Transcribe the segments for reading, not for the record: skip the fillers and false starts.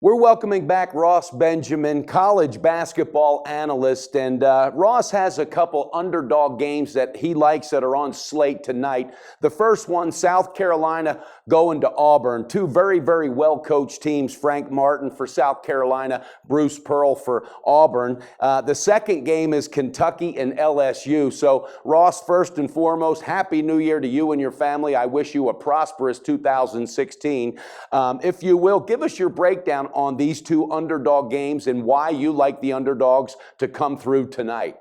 We're welcoming back Ross Benjamin, college basketball analyst, and Ross has a couple underdog games that he likes that are on slate tonight. The first one, South Carolina going to Auburn. Two very, very well-coached teams, Frank Martin for South Carolina, Bruce Pearl for Auburn. The second game is Kentucky and LSU. So, Ross, first and foremost, Happy New Year to you and your family. I wish you a prosperous 2016. If you will, give us your breakdown on these two underdog games and why you like the underdogs to come through tonight.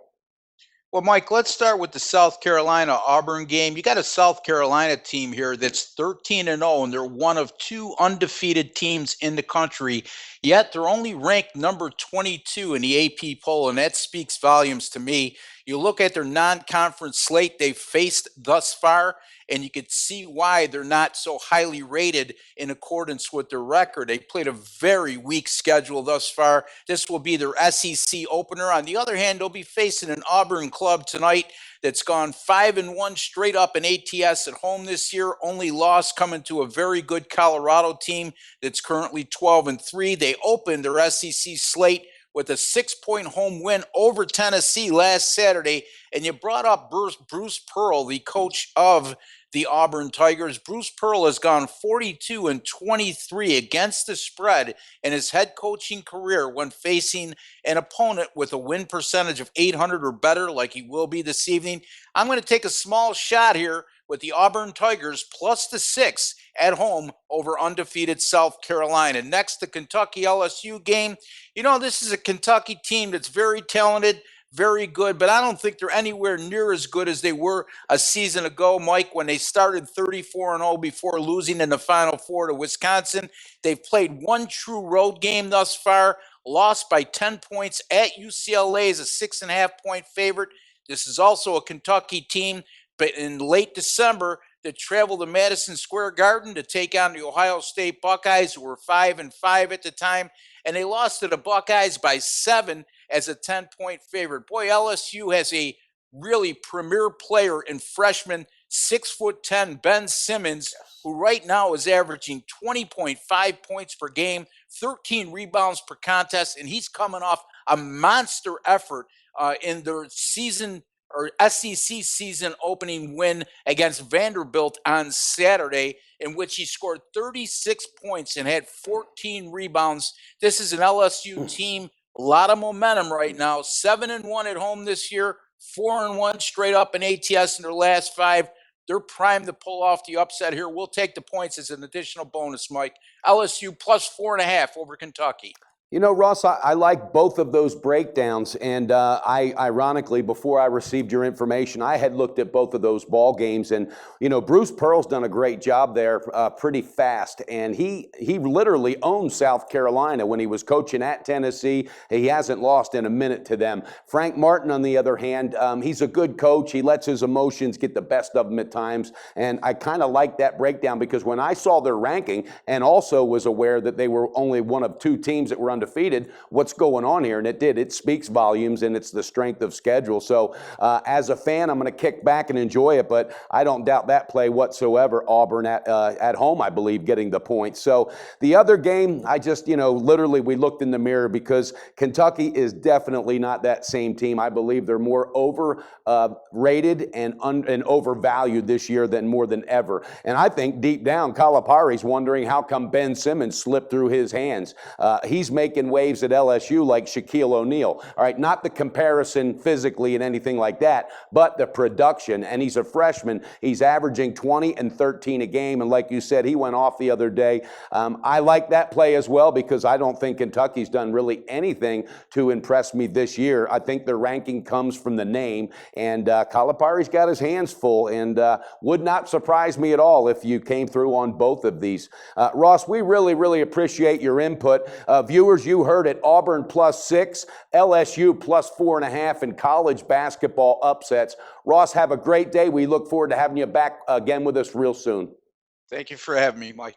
Well, Mike, let's start with the South Carolina-Auburn game. You got a South Carolina team here that's 13-0, and they're one of two undefeated teams in the country, yet they're only ranked number 22 in the AP poll, and that speaks volumes to me. You look at their non-conference slate they've faced thus far, and you could see why they're not so highly rated in accordance with their record. They played a very weak schedule thus far. This will be their SEC opener. On the other hand, they'll be facing an Auburn club tonight that's gone 5-1 straight up in ATS at home this year. Only loss coming to a very good Colorado team that's currently 12-3. They opened their SEC slate with a 6-point home win over Tennessee last Saturday. And you brought up Bruce Pearl, the coach of the Auburn Tigers. Bruce Pearl has gone 42-23 against the spread in his head coaching career when facing an opponent with a win percentage of 800 or better, like he will be this evening. I'm going to take a small shot here with the Auburn Tigers plus the 6 at home over undefeated South Carolina. Next, the Kentucky-LSU game. You know, this is a Kentucky team that's very talented, very good, but I don't think they're anywhere near as good as they were a season ago, Mike, when they started 34-0 before losing in the Final Four to Wisconsin. They've played one true road game thus far, lost by 10 points at UCLA as a 6.5-point favorite. This is also a Kentucky team, but in late December, that traveled to Madison Square Garden to take on the Ohio State Buckeyes, who were 5-5 at the time, and they lost to the Buckeyes by 7 as a 10-point favorite. Boy, LSU has a really premier player in freshman 6'10" Ben Simmons, who right now is averaging 20.5 points per game, 13 rebounds per contest, and he's coming off a monster effort in their season or SEC season opening win against Vanderbilt on Saturday, in which he scored 36 points and had 14 rebounds. This is an LSU team, a lot of momentum right now, 7-1 at home this year, 4-1 straight up in ATS in their last 5. They're primed to pull off the upset here. We'll take the points as an additional bonus, Mike. LSU plus 4.5 over Kentucky. You know, Ross, I like both of those breakdowns, and I ironically, before I received your information, I had looked at both of those ball games, and you know, Bruce Pearl's done a great job there, pretty fast, and he literally owned South Carolina when he was coaching at Tennessee. He hasn't lost in a minute to them. Frank Martin, on the other hand, he's a good coach. He lets his emotions get the best of him at times, and I kind of like that breakdown because when I saw their ranking, and also was aware that they were only one of two teams that were undefeated, what's going on here? And it speaks volumes, and it's the strength of schedule. So as a fan, I'm going to kick back and enjoy it, but I don't doubt that play whatsoever. Auburn at home, I believe, getting the points. So the other game, I just, literally we looked in the mirror because Kentucky is definitely not that same team. I believe they're more overrated and overvalued this year than more than ever. And I think deep down, Calipari's wondering how come Ben Simmons slipped through his hands. He's making waves at LSU like Shaquille O'Neal. All right, not the comparison physically and anything like that, but the production. And he's a freshman. He's averaging 20 and 13 a game. And like you said, he went off the other day. I like that play as well because I don't think Kentucky's done really anything to impress me this year. I think the ranking comes from the name. And Calipari's got his hands full. And would not surprise me at all if you came through on both of these. Ross, we really, really appreciate your input. Viewers, you heard it, Auburn plus 6, LSU plus 4.5 in college basketball upsets. Ross, have a great day. We look forward to having you back again with us real soon. Thank you for having me, Mike.